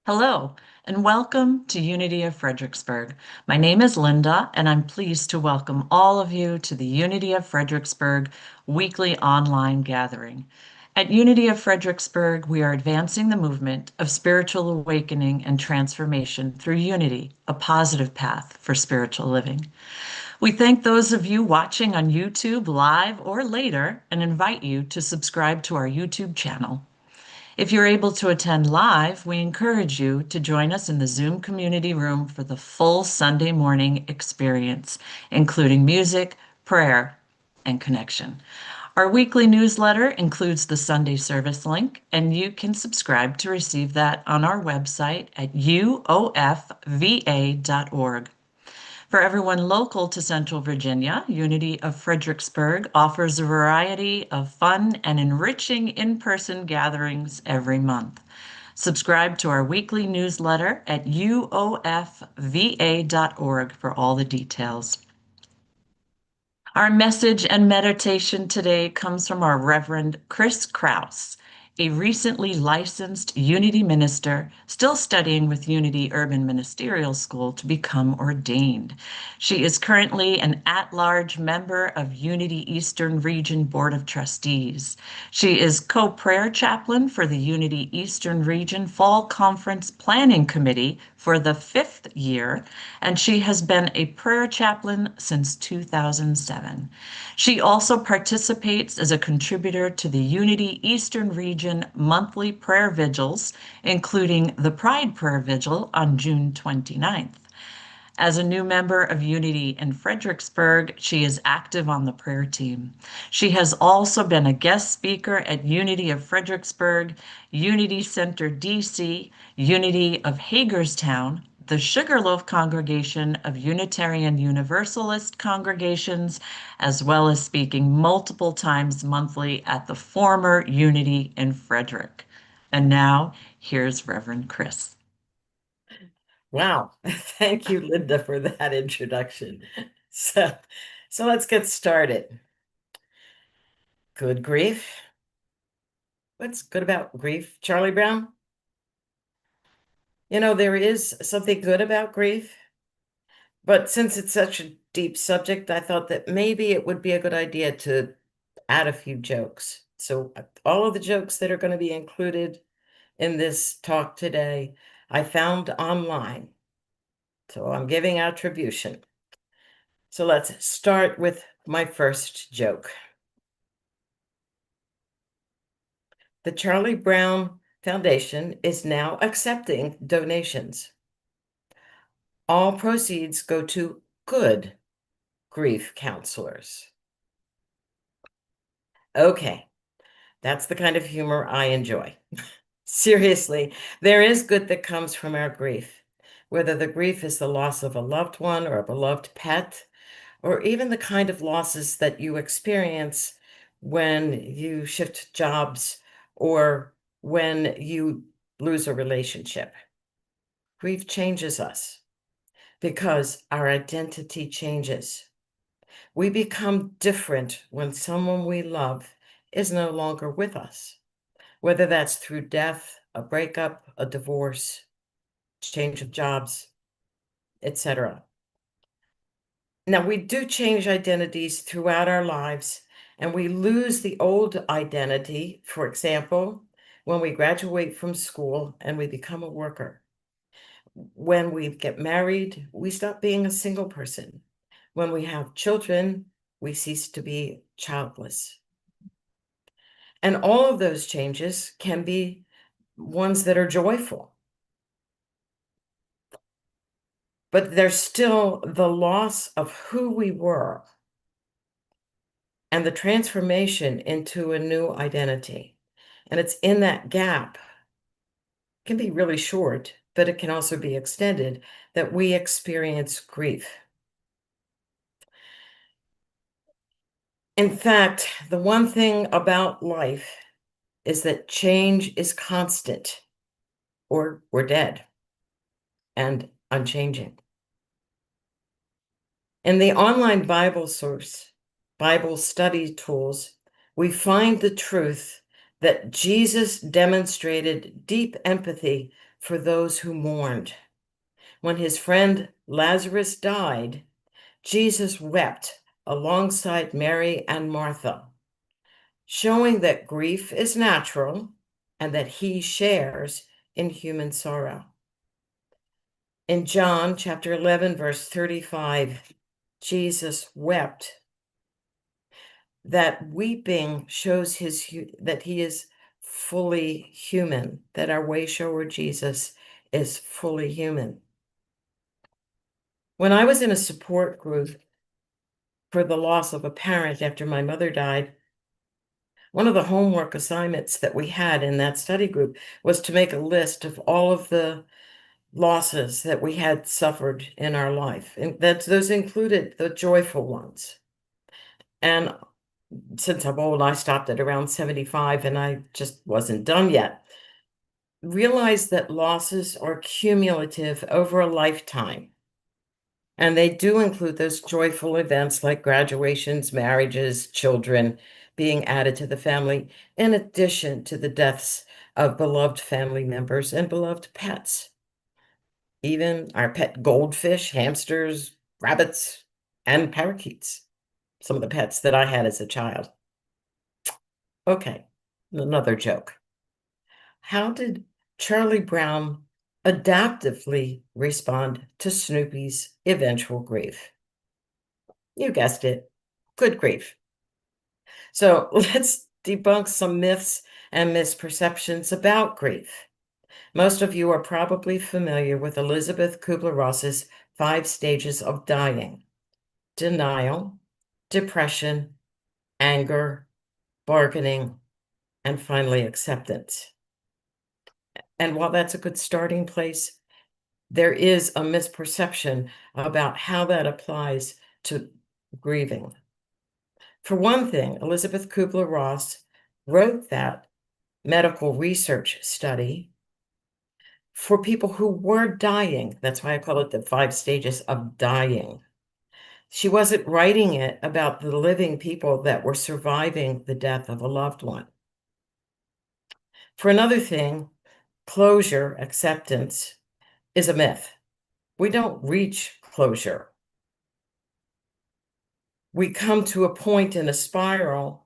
Hello, and welcome to Unity of Fredericksburg. My name is Linda, and I'm pleased to welcome all of you to the Unity of Fredericksburg weekly online gathering. At Unity of Fredericksburg, we are advancing the movement of spiritual awakening and transformation through unity, a positive path for spiritual living. We thank those of you watching on YouTube live or later and invite you to subscribe to our YouTube channel. If you're able to attend live, we encourage you to join us in the Zoom community room for the full Sunday morning experience, including music, prayer, and connection. Our weekly newsletter includes the Sunday service link, and you can subscribe to receive that on our website at uofva.org. For everyone local to Central Virginia, Unity of Fredericksburg offers a variety of fun and enriching in-person gatherings every month. Subscribe to our weekly newsletter at uofva.org for all the details. Our message and meditation today comes from our Reverend Chris Kraus, a recently licensed Unity minister still studying with Unity Urban Ministerial School to become ordained. She is currently an at-large member of Unity Eastern Region Board of Trustees. She is co-prayer chaplain for the Unity Eastern Region Fall Conference Planning Committee for the 5th year, and she has been a prayer chaplain since 2007. She also participates as a contributor to the Unity Eastern Region monthly prayer vigils, including the Pride Prayer Vigil on June 29th. As a new member of Unity in Fredericksburg, she is active on the prayer team. She has also been a guest speaker at Unity of Fredericksburg, Unity Center DC, Unity of Hagerstown, the Sugarloaf Congregation of Unitarian Universalist congregations, as well as speaking multiple times monthly at the former Unity in Frederick. And now, here's Reverend Chris. Wow. Thank you, Linda, for that introduction. So, so let's get started. Good grief. What's good about grief, Charlie Brown? You know, there is something good about grief, but since it's such a deep subject, I thought that maybe it would be a good idea to add a few jokes. So all of the jokes that are going to be included in this talk today, I found online. So I'm giving attribution. So let's start with my first joke. The Charlie Brown Foundation is now accepting donations. All proceeds go to good grief counselors. Okay, that's the kind of humor I enjoy. Seriously, there is good that comes from our grief, whether the grief is the loss of a loved one or a beloved pet, or even the kind of losses that you experience when you shift jobs or when you lose a relationship. Grief changes us because our identity changes. We become different when someone we love is no longer with us, whether that's through death, a breakup, a divorce, change of jobs, etc. Now, we do change identities throughout our lives, and we lose the old identity, for example, when we graduate from school and we become a worker. When we get married, we stop being a single person. When we have children, we cease to be childless. And all of those changes can be ones that are joyful. But there's still the loss of who we were and the transformation into a new identity. And it's in that gap, it can be really short, but it can also be extended, that we experience grief. In fact, the one thing about life is that change is constant, or we're dead and unchanging. In the online Bible source, Bible study tools, we find the truth that Jesus demonstrated deep empathy for those who mourned. When his friend Lazarus died, Jesus wept alongside Mary and Martha, showing that grief is natural and that he shares in human sorrow. In John chapter 11, verse 35, Jesus wept. That weeping shows that he is fully human, that our way shower Jesus is fully human. When I was in a support group for the loss of a parent after my mother died, one of the homework assignments that we had in that study group was to make a list of all of the losses that we had suffered in our life. And those included the joyful ones. And since I'm old, I stopped at around 75 and I just wasn't done yet. Realize that losses are cumulative over a lifetime. And they do include those joyful events like graduations, marriages, children being added to the family, in addition to the deaths of beloved family members and beloved pets. Even our pet goldfish, hamsters, rabbits, and parakeets, some of the pets that I had as a child. Okay, another joke. How did Charlie Brown adaptively respond to Snoopy's eventual grief? You guessed it, good grief. So let's debunk some myths and misperceptions about grief. Most of you are probably familiar with Elizabeth Kubler-Ross's 5 stages of dying: denial, depression, anger, bargaining, and finally acceptance. And while that's a good starting place, there is a misperception about how that applies to grieving. For one thing, Elizabeth Kubler-Ross wrote that medical research study for people who were dying. That's why I call it the 5 stages of dying. She wasn't writing it about the living people that were surviving the death of a loved one. For another thing, closure, acceptance, is a myth. We don't reach closure. We come to a point in a spiral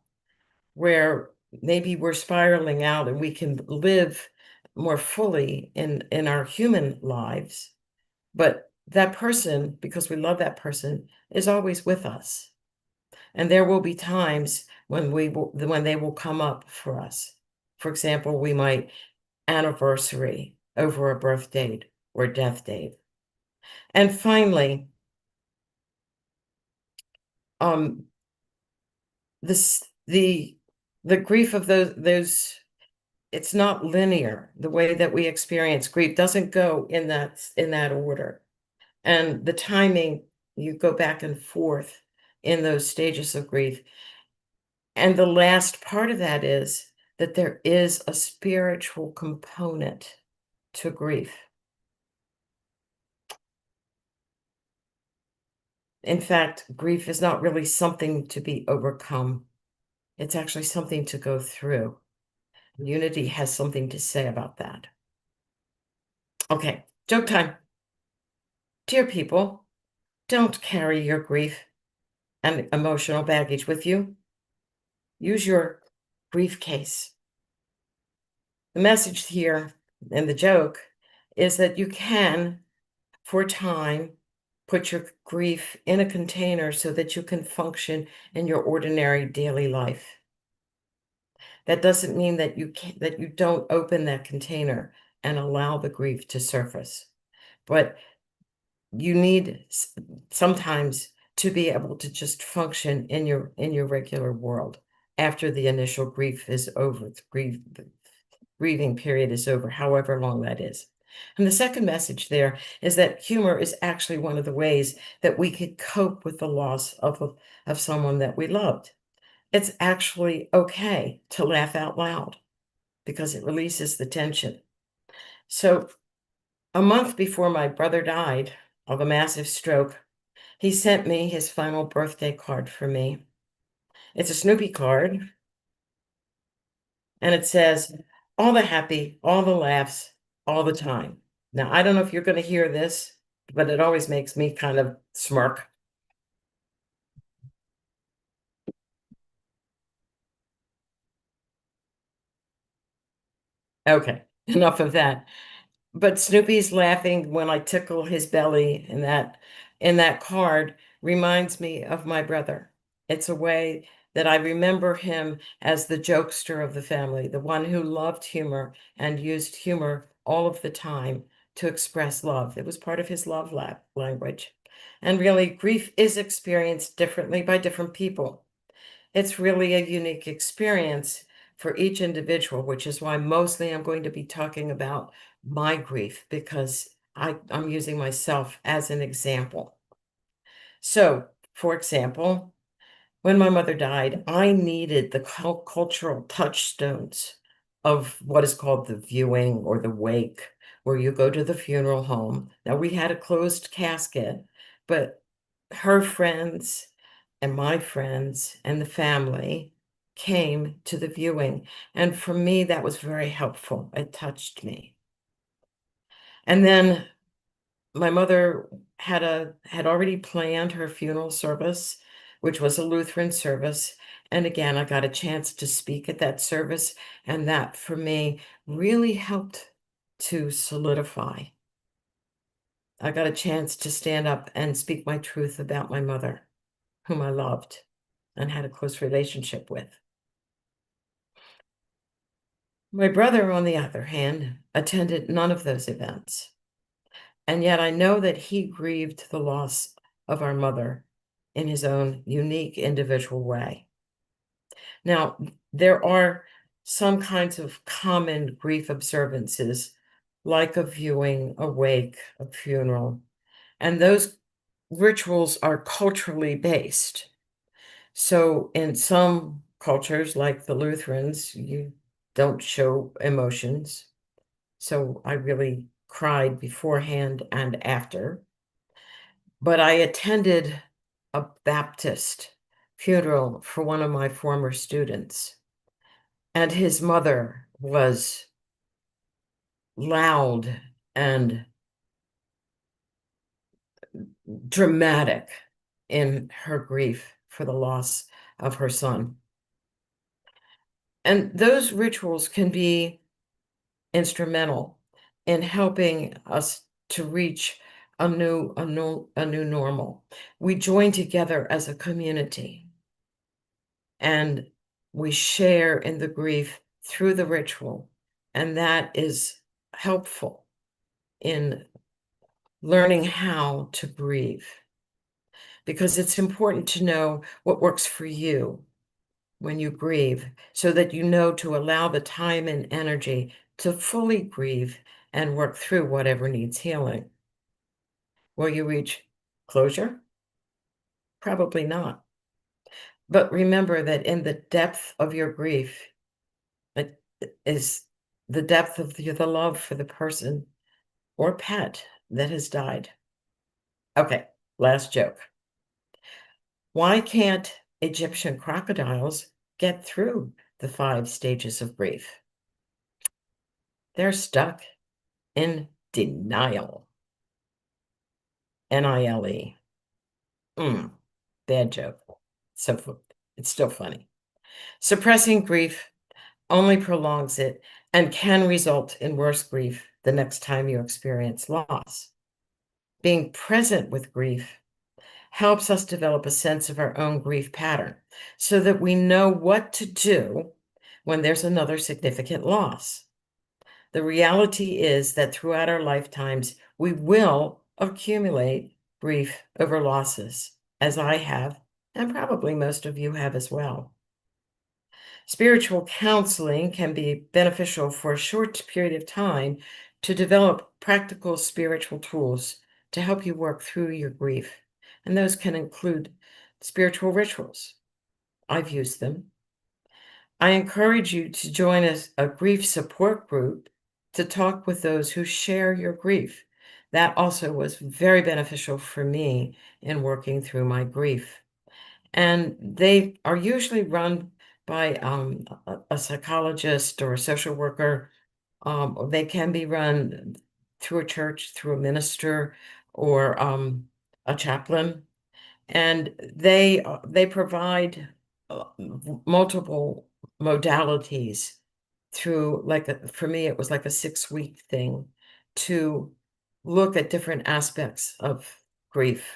where maybe we're spiraling out and we can live more fully in our human lives. But that person, because we love that person, is always with us. And there will be times when they will come up for us. For example, we might anniversary over a birth date or death date. And finally, this the grief of those it's not linear. The way that we experience grief doesn't go in that order. And the timing, you go back and forth in those stages of grief. And the last part of that is that there is a spiritual component to grief. In fact, grief is not really something to be overcome. It's actually something to go through. Unity has something to say about that. Okay, joke time. Dear people, don't carry your grief and emotional baggage with you. Use your briefcase. The message here in the joke is that you can, for a time, put your grief in a container so that you can function in your ordinary daily life. That doesn't mean that you don't open that container and allow the grief to surface. But you need sometimes to be able to just function in your regular world after the initial grief is over, the grieving period is over, however long that is. And the second message there is that humor is actually one of the ways that we could cope with the loss of someone that we loved. It's actually okay to laugh out loud because it releases the tension. So a month before my brother died of a massive stroke, he sent me his final birthday card for me. It's a Snoopy card, and it says, all the happy, all the laughs, all the time. Now, I don't know if you're going to hear this, but it always makes me kind of smirk. Okay, enough of that. But Snoopy's laughing when I tickle his belly in that card reminds me of my brother. It's a way that I remember him as the jokester of the family, the one who loved humor and used humor all of the time to express love. It was part of his love language. And really, grief is experienced differently by different people. It's really a unique experience for each individual, which is why mostly I'm going to be talking about my grief because I'm using myself as an example. So, for example, when my mother died, I needed the cultural touchstones of what is called the viewing or the wake, where you go to the funeral home. Now, we had a closed casket, but her friends and my friends and the family came to the viewing. And for me, that was very helpful. It touched me. And then my mother had already planned her funeral service, which was a Lutheran service. And again, I got a chance to speak at that service, and that for me really helped to solidify. I got a chance to stand up and speak my truth about my mother, whom I loved and had a close relationship with. My brother, on the other hand, attended none of those events. And yet I know that he grieved the loss of our mother in his own unique individual way. Now, there are some kinds of common grief observances, like a viewing, a wake, a funeral, and those rituals are culturally based. So in some cultures, like the Lutherans, you don't show emotions. So I really cried beforehand and after. But I attended a Baptist funeral for one of my former students, and his mother was loud and dramatic in her grief for the loss of her son. And those rituals can be instrumental in helping us to reach a new normal. We join together as a community and we share in the grief through the ritual, and that is helpful in learning how to grieve because it's important to know what works for you when you grieve so that you know to allow the time and energy to fully grieve and work through whatever needs healing. Will you reach closure? Probably not. But remember that in the depth of your grief it is the depth of the love for the person or pet that has died. Okay, last joke. Why can't Egyptian crocodiles get through the 5 stages of grief? They're stuck in denial. Nile. Bad joke. It's still funny. Suppressing grief only prolongs it and can result in worse grief the next time you experience loss. Being present with grief helps us develop a sense of our own grief pattern so that we know what to do when there's another significant loss. The reality is that throughout our lifetimes, we will accumulate grief over losses, as I have, and probably most of you have as well. Spiritual counseling can be beneficial for a short period of time to develop practical spiritual tools to help you work through your grief. And those can include spiritual rituals. I've used them. I encourage you to join a grief support group to talk with those who share your grief. That also was very beneficial for me in working through my grief. And they are usually run by a psychologist or a social worker They can be run through a church, through a minister, or a chaplain, and they provide multiple modalities through for me it was like a 6-week thing to look at different aspects of grief.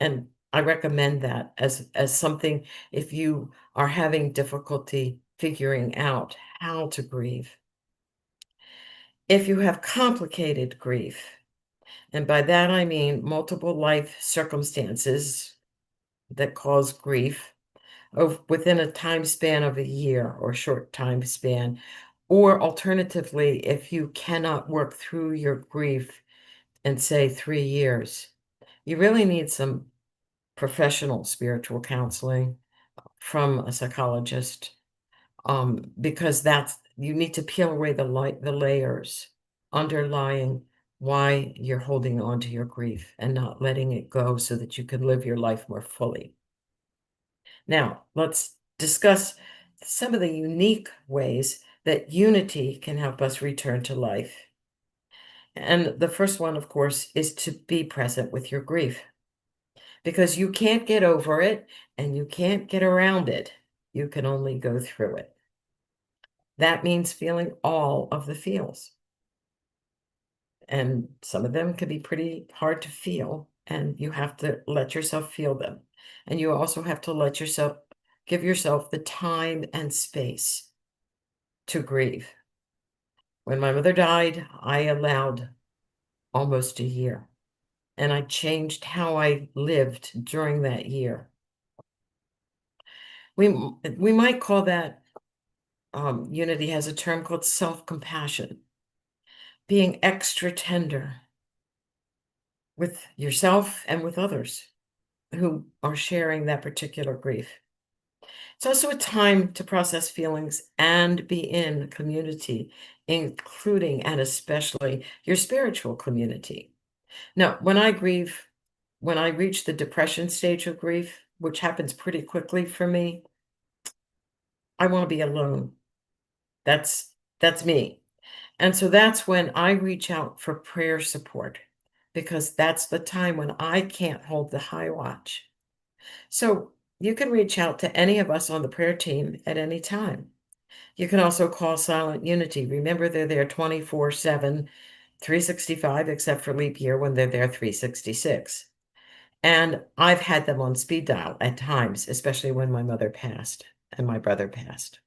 And I recommend that as something if you are having difficulty figuring out how to grieve. If you have complicated grief, and by that I mean multiple life circumstances that cause grief within a time span of a year or short time span, or alternatively, if you cannot work through your grief in, say, 3 years, you really need some professional spiritual counseling from a psychologist, because you need to peel away the layers underlying why you're holding on to your grief and not letting it go so that you can live your life more fully. Now, let's discuss some of the unique ways that unity can help us return to life. And the first one, of course, is to be present with your grief, because you can't get over it and you can't get around it. You can only go through it. That means feeling all of the feels. And some of them can be pretty hard to feel, and you have to let yourself feel them. And you also have to give yourself the time and space to grieve. When my mother died, I allowed almost a year, and I changed how I lived during that year. We might call that unity has a term called self-compassion, being extra tender with yourself and with others who are sharing that particular grief. It's also a time to process feelings and be in community, including and especially your spiritual community. Now, when I reach the depression stage of grief, which happens pretty quickly for me, I want to be alone. That's me. And so that's when I reach out for prayer support, because that's the time when I can't hold the high watch. So you can reach out to any of us on the prayer team at any time. You can also call Silent Unity. Remember, they're there 24/7, 365, except for leap year when they're there 366. And I've had them on speed dial at times, especially when my mother passed and my brother passed.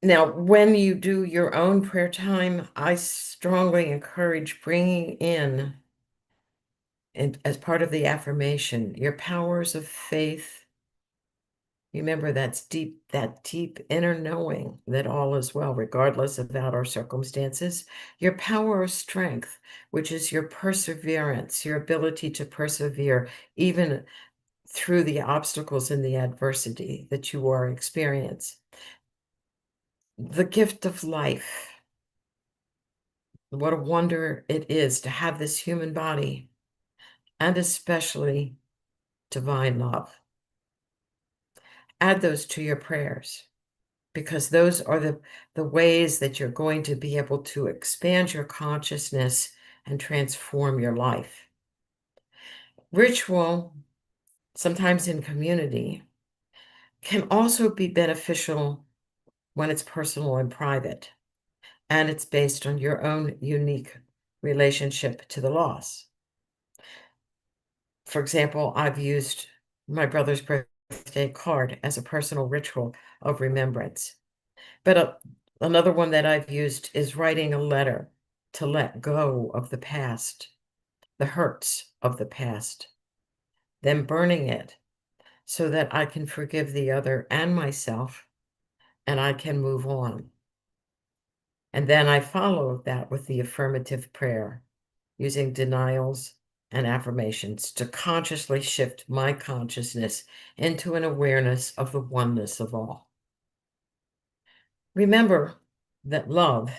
Now, when you do your own prayer time, I strongly encourage bringing in, and as part of the affirmation, your powers of faith. Remember, that deep inner knowing that all is well, regardless of outer circumstances. Your power of strength, which is your perseverance, your ability to persevere, even through the obstacles and the adversity that you are experiencing. The gift of life. What a wonder it is to have this human body, and especially divine love. Add those to your prayers, because those are the ways that you're going to be able to expand your consciousness and transform your life. Ritual, sometimes in community, can also be beneficial when it's personal and private, and it's based on your own unique relationship to the loss. For example, I've used my brother's birthday card as a personal ritual of remembrance. But another one that I've used is writing a letter to let go of the past, the hurts of the past, then burning it so that I can forgive the other and myself, and I can move on. And then I follow that with the affirmative prayer, using denials and affirmations to consciously shift my consciousness into an awareness of the oneness of all. Remember that love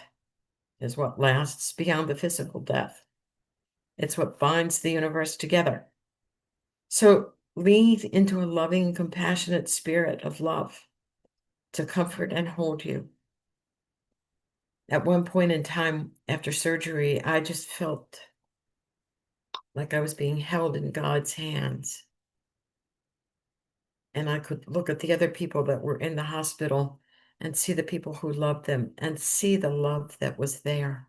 is what lasts beyond the physical death. It's what binds the universe together. So lead into a loving, compassionate spirit of love to comfort and hold you. At one point in time after surgery, I just felt like I was being held in God's hands. And I could look at the other people that were in the hospital and see the people who loved them and see the love that was there.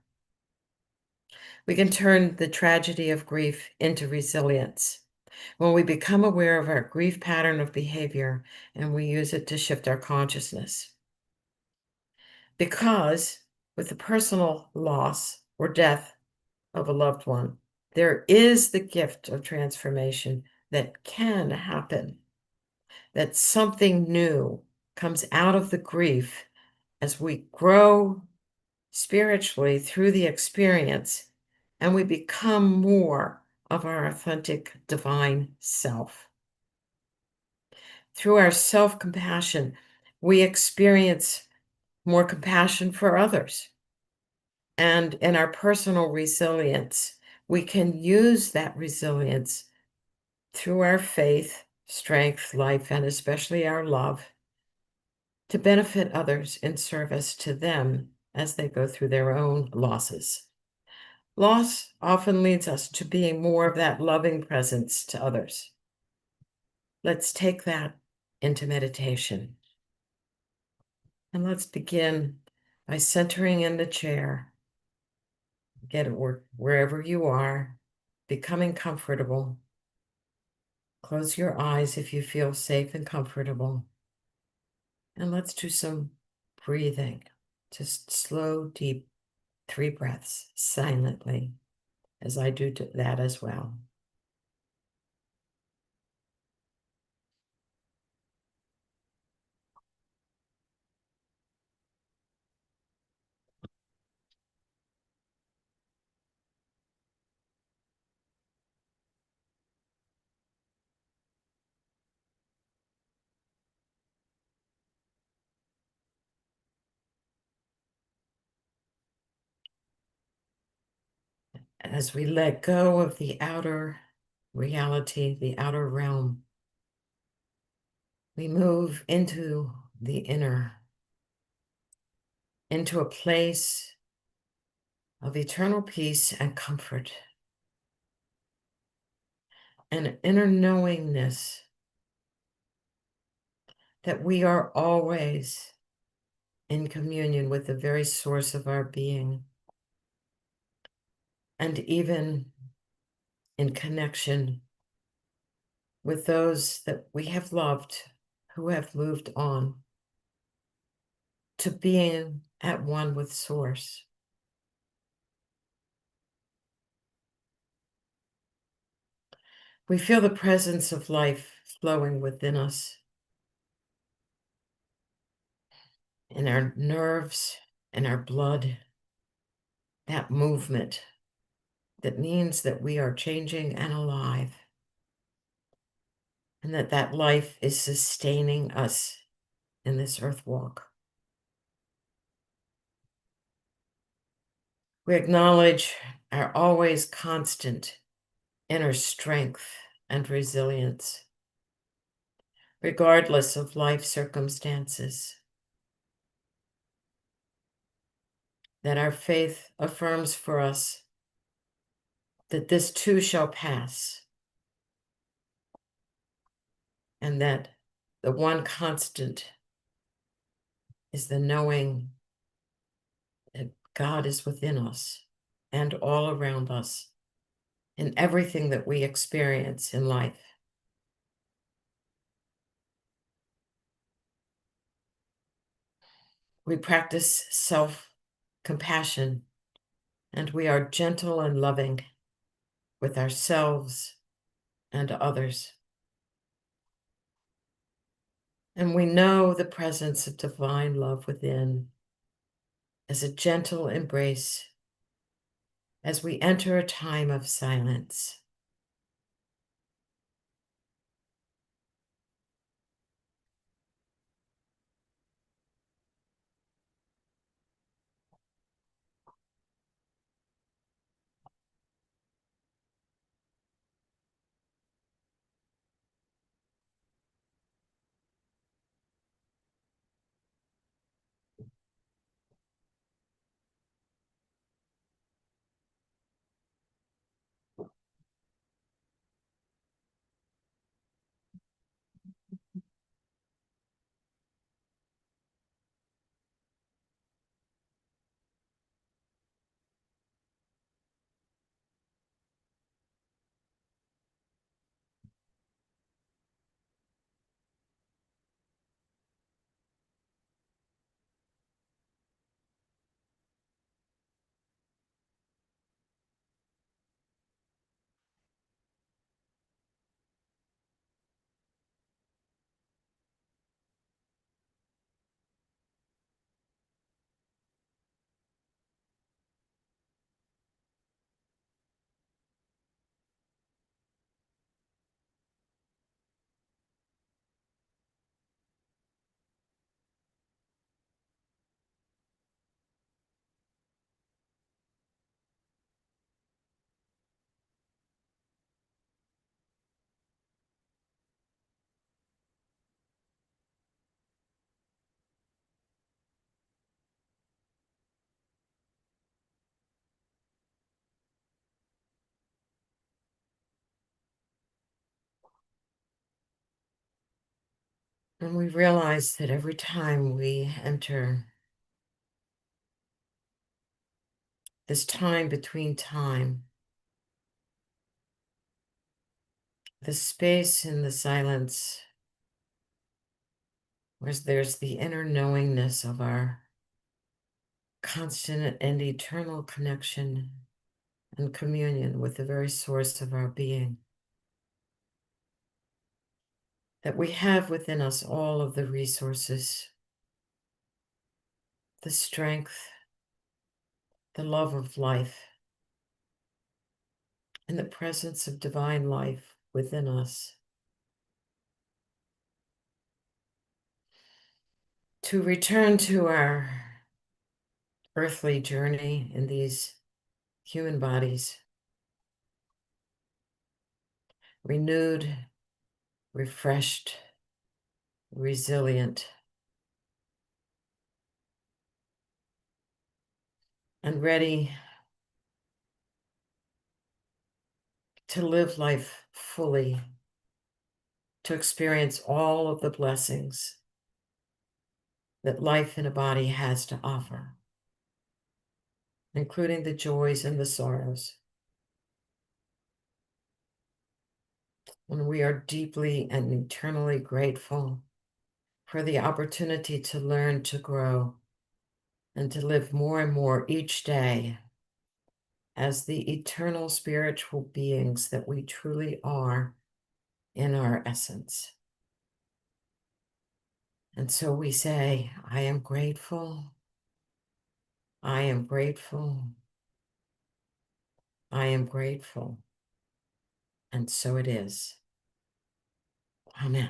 We can turn the tragedy of grief into resilience when we become aware of our grief pattern of behavior and we use it to shift our consciousness. Because with the personal loss or death of a loved one, there is the gift of transformation that can happen, that something new comes out of the grief as we grow spiritually through the experience and we become more of our authentic divine self. Through our self-compassion, we experience more compassion for others. And in our personal resilience, we can use that resilience through our faith, strength, life, and especially our love to benefit others in service to them as they go through their own losses. Loss often leads us to being more of that loving presence to others. Let's take that into meditation. And let's begin by centering in the chair. Get it wherever you are, becoming comfortable. Close your eyes if you feel safe and comfortable. And let's do some breathing. Just slow, deep 3 breaths silently as I do that as well. As we let go of the outer reality, the outer realm, we move into the inner, into a place of eternal peace and comfort, an inner knowingness that we are always in communion with the very source of our being, and even in connection with those that we have loved who have moved on to being at one with Source. We feel the presence of life flowing within us, in our nerves, in our blood, that movement that means that we are changing and alive, and that life is sustaining us in this earth walk. We acknowledge our always constant inner strength and resilience, regardless of life circumstances. That our faith affirms for us that this too shall pass, and that the one constant is the knowing that God is within us and all around us in everything that we experience in life. We practice self-compassion, and we are gentle and loving with ourselves and others. And we know the presence of divine love within as a gentle embrace as we enter a time of silence. And we realize that every time we enter this time between time, the space in the silence, where there's the inner knowingness of our constant and eternal connection and communion with the very source of our being, that we have within us all of the resources, the strength, the love of life, and the presence of divine life within us to return to our earthly journey in these human bodies, renewed, refreshed, resilient, and ready to live life fully, to experience all of the blessings that life in a body has to offer, including the joys and the sorrows. And we are deeply and eternally grateful for the opportunity to learn to grow and to live more and more each day as the eternal spiritual beings that we truly are in our essence. And so we say, I am grateful, I am grateful, I am grateful. And so it is. Amen.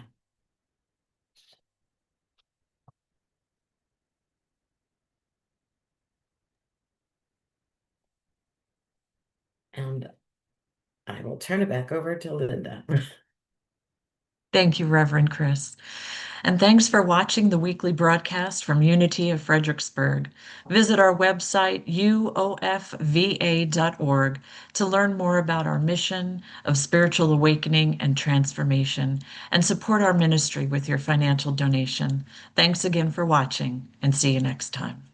And I will turn it back over to Linda. Thank you, Reverend Chris. And thanks for watching the weekly broadcast from Unity of Fredericksburg. Visit our website, uofva.org, to learn more about our mission of spiritual awakening and transformation, and support our ministry with your financial donation. Thanks again for watching, and see you next time.